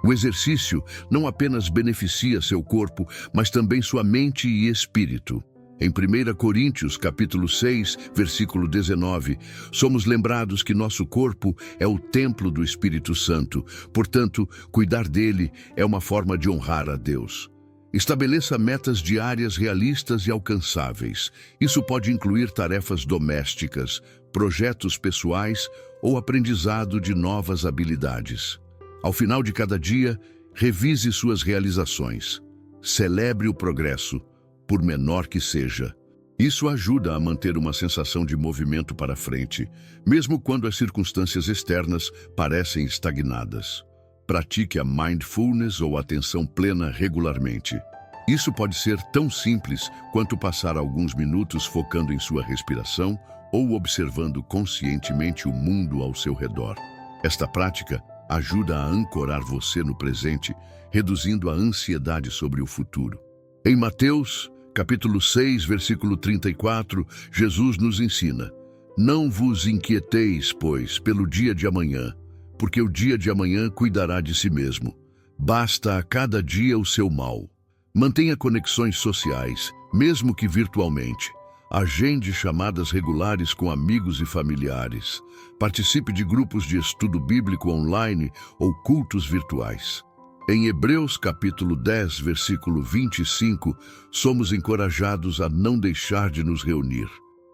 O exercício não apenas beneficia seu corpo, mas também sua mente e espírito. Em 1 Coríntios, capítulo 6, versículo 19, somos lembrados que nosso corpo é o templo do Espírito Santo. Portanto, cuidar dele é uma forma de honrar a Deus. Estabeleça metas diárias realistas e alcançáveis. Isso pode incluir tarefas domésticas, projetos pessoais ou aprendizado de novas habilidades. Ao final de cada dia, revise suas realizações. Celebre o progresso, por menor que seja. Isso ajuda a manter uma sensação de movimento para frente, mesmo quando as circunstâncias externas parecem estagnadas. Pratique a mindfulness ou atenção plena regularmente. Isso pode ser tão simples quanto passar alguns minutos focando em sua respiração ou observando conscientemente o mundo ao seu redor. Esta prática ajuda a ancorar você no presente, reduzindo a ansiedade sobre o futuro. Em Mateus, capítulo 6, versículo 34, Jesus nos ensina: "Não vos inquieteis, pois, pelo dia de amanhã, porque o dia de amanhã cuidará de si mesmo. Basta a cada dia o seu mal." Mantenha conexões sociais, mesmo que virtualmente. Agende chamadas regulares com amigos e familiares. Participe de grupos de estudo bíblico online ou cultos virtuais. Em Hebreus capítulo 10, versículo 25, somos encorajados a não deixar de nos reunir.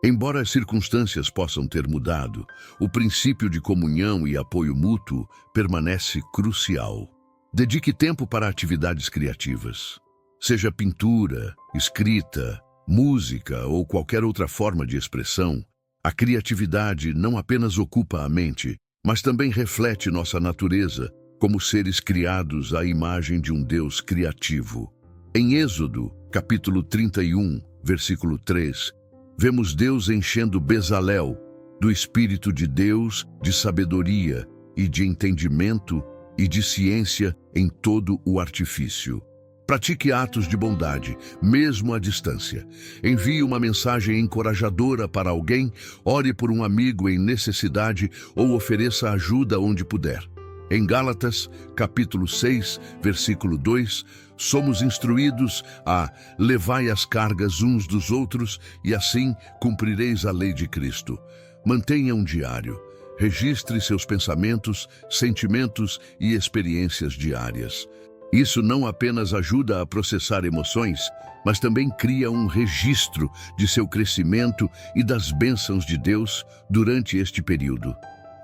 Embora as circunstâncias possam ter mudado, o princípio de comunhão e apoio mútuo permanece crucial. Dedique tempo para atividades criativas. Seja pintura, escrita, música ou qualquer outra forma de expressão, a criatividade não apenas ocupa a mente, mas também reflete nossa natureza como seres criados à imagem de um Deus criativo. Em Êxodo, capítulo 31, versículo 3, vemos Deus enchendo Bezalel do Espírito de Deus, de sabedoria e de entendimento e de ciência em todo o artifício. Pratique atos de bondade, mesmo à distância. Envie uma mensagem encorajadora para alguém, ore por um amigo em necessidade ou ofereça ajuda onde puder. Em Gálatas, capítulo 6, versículo 2, somos instruídos a levai as cargas uns dos outros e assim cumprireis a lei de Cristo. Mantenha um diário. Registre seus pensamentos, sentimentos e experiências diárias. Isso não apenas ajuda a processar emoções, mas também cria um registro de seu crescimento e das bênçãos de Deus durante este período.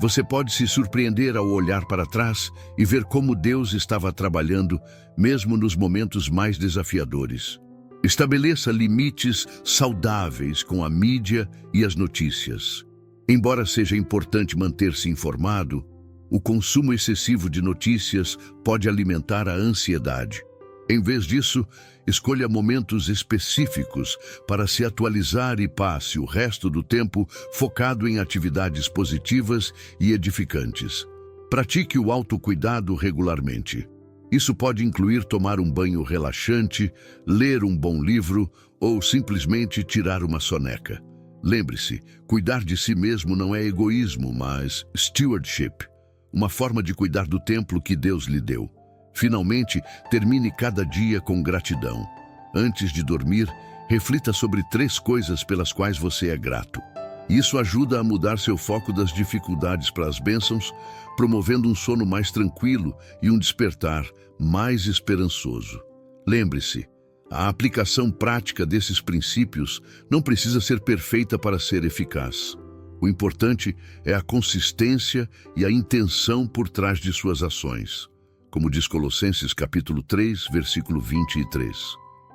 Você pode se surpreender ao olhar para trás e ver como Deus estava trabalhando, mesmo nos momentos mais desafiadores. Estabeleça limites saudáveis com a mídia e as notícias. Embora seja importante manter-se informado, o consumo excessivo de notícias pode alimentar a ansiedade. Em vez disso, escolha momentos específicos para se atualizar e passe o resto do tempo focado em atividades positivas e edificantes. Pratique o autocuidado regularmente. Isso pode incluir tomar um banho relaxante, ler um bom livro ou simplesmente tirar uma soneca. Lembre-se, cuidar de si mesmo não é egoísmo, mas stewardship. Uma forma de cuidar do templo que Deus lhe deu. Finalmente, termine cada dia com gratidão. Antes de dormir, reflita sobre 3 coisas pelas quais você é grato. Isso ajuda a mudar seu foco das dificuldades para as bênçãos, promovendo um sono mais tranquilo e um despertar mais esperançoso. Lembre-se, a aplicação prática desses princípios não precisa ser perfeita para ser eficaz. O importante é a consistência e a intenção por trás de suas ações. Como diz Colossenses capítulo 3, versículo 23.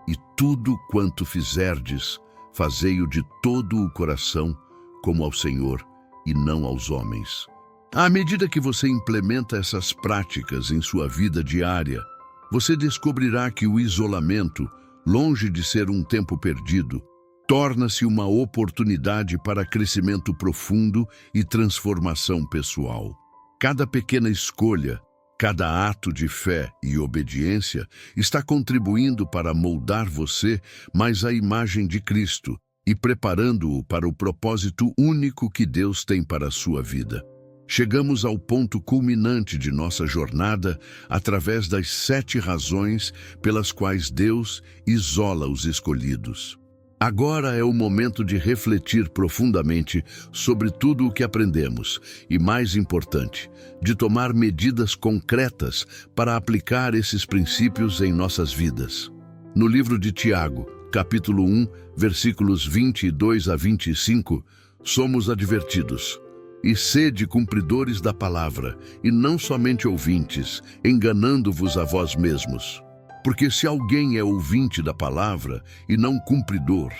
E tudo quanto fizerdes, fazei-o de todo o coração, como ao Senhor e não aos homens. À medida que você implementa essas práticas em sua vida diária, você descobrirá que o isolamento, longe de ser um tempo perdido, torna-se uma oportunidade para crescimento profundo e transformação pessoal. Cada pequena escolha, cada ato de fé e obediência está contribuindo para moldar você mais à imagem de Cristo e preparando-o para o propósito único que Deus tem para a sua vida. Chegamos ao ponto culminante de nossa jornada através das 7 razões pelas quais Deus isola os escolhidos. Agora é o momento de refletir profundamente sobre tudo o que aprendemos e, mais importante, de tomar medidas concretas para aplicar esses princípios em nossas vidas. No livro de Tiago, capítulo 1, versículos 22 a 25, somos advertidos: e sede cumpridores da palavra, e não somente ouvintes, enganando-vos a vós mesmos. Porque se alguém é ouvinte da palavra e não cumpridor,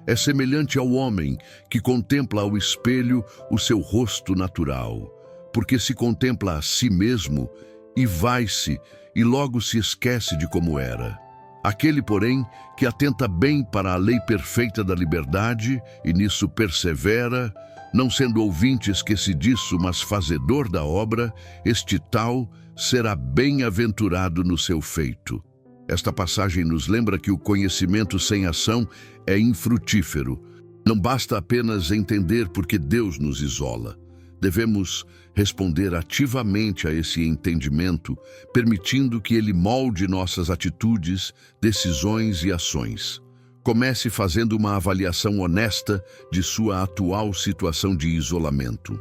é semelhante ao homem que contempla ao espelho o seu rosto natural. Porque se contempla a si mesmo e vai-se e logo se esquece de como era. Aquele, porém, que atenta bem para a lei perfeita da liberdade e nisso persevera, não sendo ouvinte esquecidiço, mas fazedor da obra, este tal será bem-aventurado no seu feito. Esta passagem nos lembra que o conhecimento sem ação é infrutífero. Não basta apenas entender porque Deus nos isola. Devemos responder ativamente a esse entendimento, permitindo que Ele molde nossas atitudes, decisões e ações. Comece fazendo uma avaliação honesta de sua atual situação de isolamento.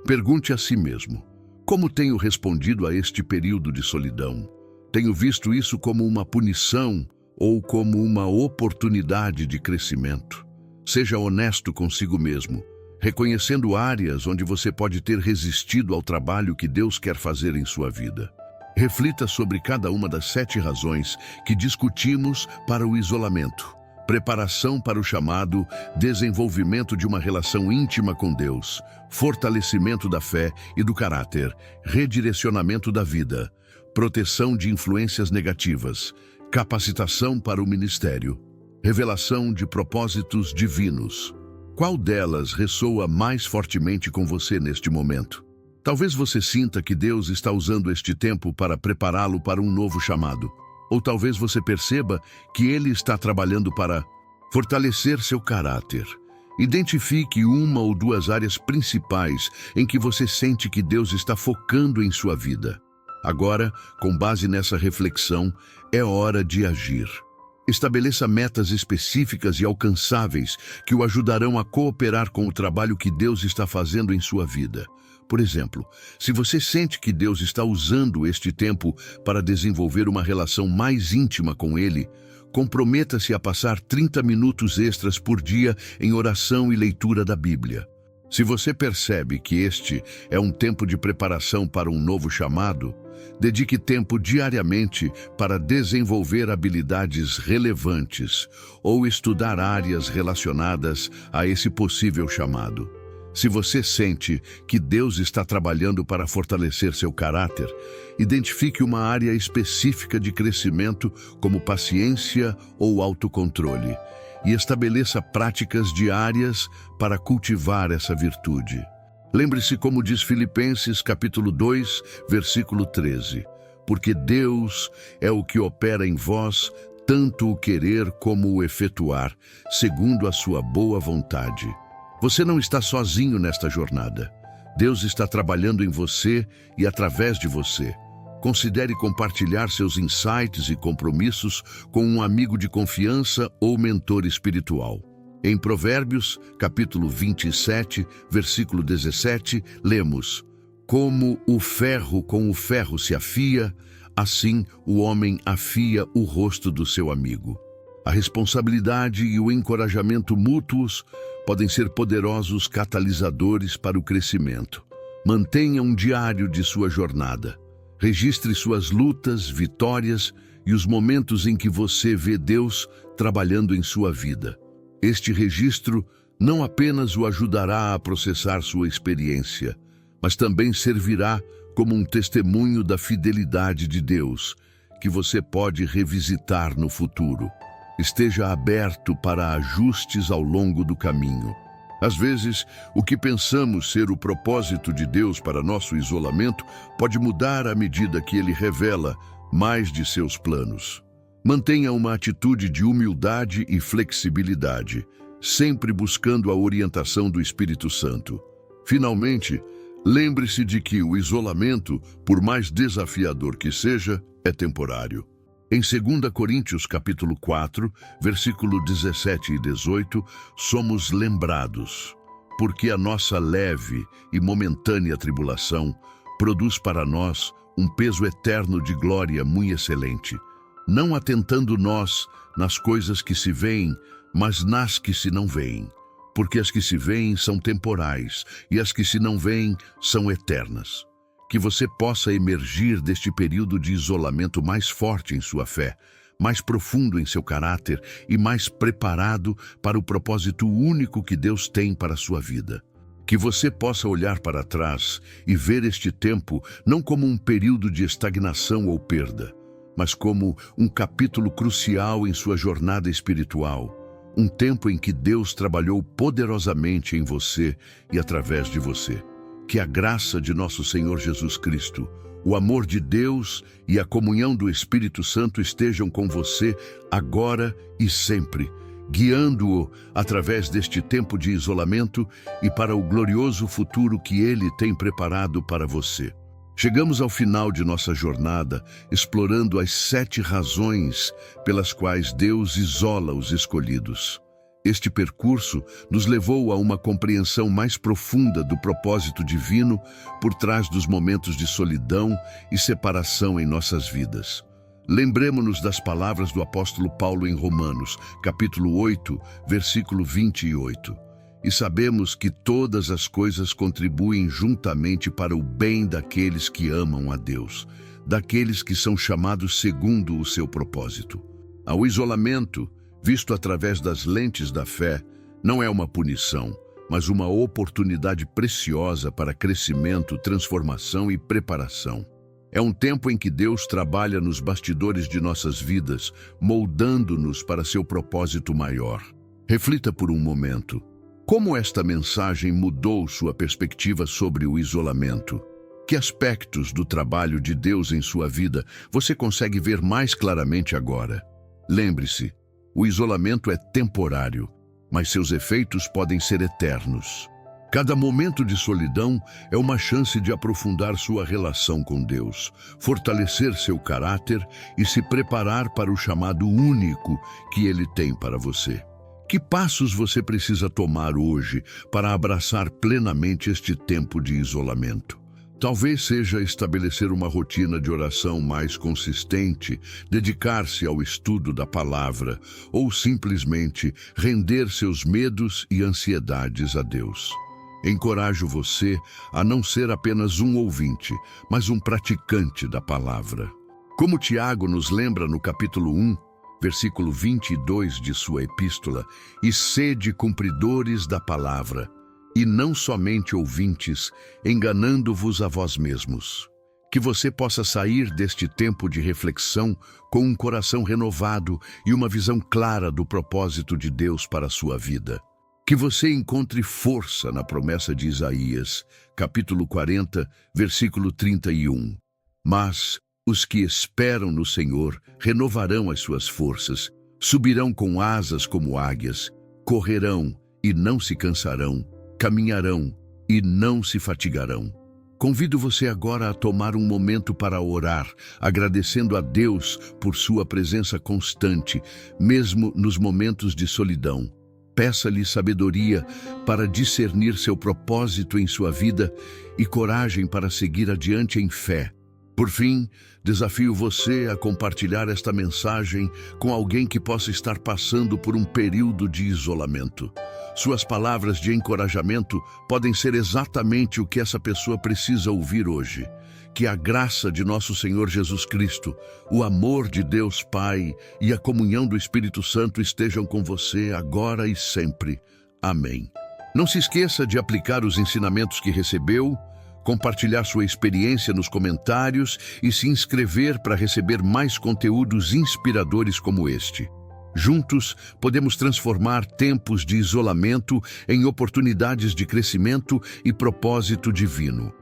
Pergunte a si mesmo: como tenho respondido a este período de solidão? Tenho visto isso como uma punição ou como uma oportunidade de crescimento? Seja honesto consigo mesmo, reconhecendo áreas onde você pode ter resistido ao trabalho que Deus quer fazer em sua vida. Reflita sobre cada uma das 7 razões que discutimos para o isolamento. Preparação para o chamado, desenvolvimento de uma relação íntima com Deus, fortalecimento da fé e do caráter, redirecionamento da vida, proteção de influências negativas, capacitação para o ministério, revelação de propósitos divinos. Qual delas ressoa mais fortemente com você neste momento? Talvez você sinta que Deus está usando este tempo para prepará-lo para um novo chamado. Ou talvez você perceba que Ele está trabalhando para fortalecer seu caráter. Identifique uma ou duas áreas principais em que você sente que Deus está focando em sua vida. Agora, com base nessa reflexão, é hora de agir. Estabeleça metas específicas e alcançáveis que o ajudarão a cooperar com o trabalho que Deus está fazendo em sua vida. Por exemplo, se você sente que Deus está usando este tempo para desenvolver uma relação mais íntima com Ele, comprometa-se a passar 30 minutos extras por dia em oração e leitura da Bíblia. Se você percebe que este é um tempo de preparação para um novo chamado, dedique tempo diariamente para desenvolver habilidades relevantes ou estudar áreas relacionadas a esse possível chamado. Se você sente que Deus está trabalhando para fortalecer seu caráter, identifique uma área específica de crescimento, como paciência ou autocontrole, e estabeleça práticas diárias para cultivar essa virtude. Lembre-se como diz Filipenses capítulo 2, versículo 13. Porque Deus é o que opera em vós, tanto o querer como o efetuar, segundo a sua boa vontade. Você não está sozinho nesta jornada. Deus está trabalhando em você e através de você. Considere compartilhar seus insights e compromissos com um amigo de confiança ou mentor espiritual. Em Provérbios, capítulo 27, versículo 17, lemos: Como o ferro com o ferro se afia, assim o homem afia o rosto do seu amigo. A responsabilidade e o encorajamento mútuos podem ser poderosos catalisadores para o crescimento. Mantenha um diário de sua jornada. Registre suas lutas, vitórias e os momentos em que você vê Deus trabalhando em sua vida. Este registro não apenas o ajudará a processar sua experiência, mas também servirá como um testemunho da fidelidade de Deus, que você pode revisitar no futuro. Esteja aberto para ajustes ao longo do caminho. Às vezes, o que pensamos ser o propósito de Deus para nosso isolamento pode mudar à medida que Ele revela mais de seus planos. Mantenha uma atitude de humildade e flexibilidade, sempre buscando a orientação do Espírito Santo. Finalmente, lembre-se de que o isolamento, por mais desafiador que seja, é temporário. Em 2 Coríntios capítulo 4, versículo 17 e 18, somos lembrados, porque a nossa leve e momentânea tribulação produz para nós um peso eterno de glória muito excelente, não atentando nós nas coisas que se veem, mas nas que se não veem, porque as que se veem são temporais e as que se não veem são eternas. Que você possa emergir deste período de isolamento mais forte em sua fé, mais profundo em seu caráter e mais preparado para o propósito único que Deus tem para a sua vida. Que você possa olhar para trás e ver este tempo não como um período de estagnação ou perda, mas como um capítulo crucial em sua jornada espiritual, um tempo em que Deus trabalhou poderosamente em você e através de você. Que a graça de nosso Senhor Jesus Cristo, o amor de Deus e a comunhão do Espírito Santo estejam com você agora e sempre, guiando-o através deste tempo de isolamento e para o glorioso futuro que Ele tem preparado para você. Chegamos ao final de nossa jornada, explorando as 7 razões pelas quais Deus isola os escolhidos. Este percurso nos levou a uma compreensão mais profunda do propósito divino por trás dos momentos de solidão e separação em nossas vidas. Lembremo-nos das palavras do apóstolo Paulo em Romanos, capítulo 8, versículo 28. E sabemos que todas as coisas contribuem juntamente para o bem daqueles que amam a Deus, daqueles que são chamados segundo o seu propósito. Ao isolamento, visto através das lentes da fé, não é uma punição, mas uma oportunidade preciosa para crescimento, transformação e preparação. É um tempo em que Deus trabalha nos bastidores de nossas vidas, moldando-nos para seu propósito maior. Reflita por um momento. Como esta mensagem mudou sua perspectiva sobre o isolamento? Que aspectos do trabalho de Deus em sua vida você consegue ver mais claramente agora? Lembre-se, o isolamento é temporário, mas seus efeitos podem ser eternos. Cada momento de solidão é uma chance de aprofundar sua relação com Deus, fortalecer seu caráter e se preparar para o chamado único que Ele tem para você. Que passos você precisa tomar hoje para abraçar plenamente este tempo de isolamento? Talvez seja estabelecer uma rotina de oração mais consistente, dedicar-se ao estudo da palavra ou simplesmente render seus medos e ansiedades a Deus. Encorajo você a não ser apenas um ouvinte, mas um praticante da palavra. Como Tiago nos lembra no capítulo 1, versículo 22 de sua epístola, e sede cumpridores da palavra, e não somente ouvintes, enganando-vos a vós mesmos. Que você possa sair deste tempo de reflexão com um coração renovado e uma visão clara do propósito de Deus para a sua vida. Que você encontre força na promessa de Isaías, capítulo 40, versículo 31. Mas os que esperam no Senhor renovarão as suas forças, subirão com asas como águias, correrão e não se cansarão, caminharão e não se fatigarão. Convido você agora a tomar um momento para orar, agradecendo a Deus por sua presença constante, mesmo nos momentos de solidão. Peça-lhe sabedoria para discernir seu propósito em sua vida e coragem para seguir adiante em fé. Por fim, desafio você a compartilhar esta mensagem com alguém que possa estar passando por um período de isolamento. Suas palavras de encorajamento podem ser exatamente o que essa pessoa precisa ouvir hoje. Que a graça de nosso Senhor Jesus Cristo, o amor de Deus Pai e a comunhão do Espírito Santo estejam com você agora e sempre. Amém. Não se esqueça de aplicar os ensinamentos que recebeu, compartilhar sua experiência nos comentários e se inscrever para receber mais conteúdos inspiradores como este. Juntos, podemos transformar tempos de isolamento em oportunidades de crescimento e propósito divino.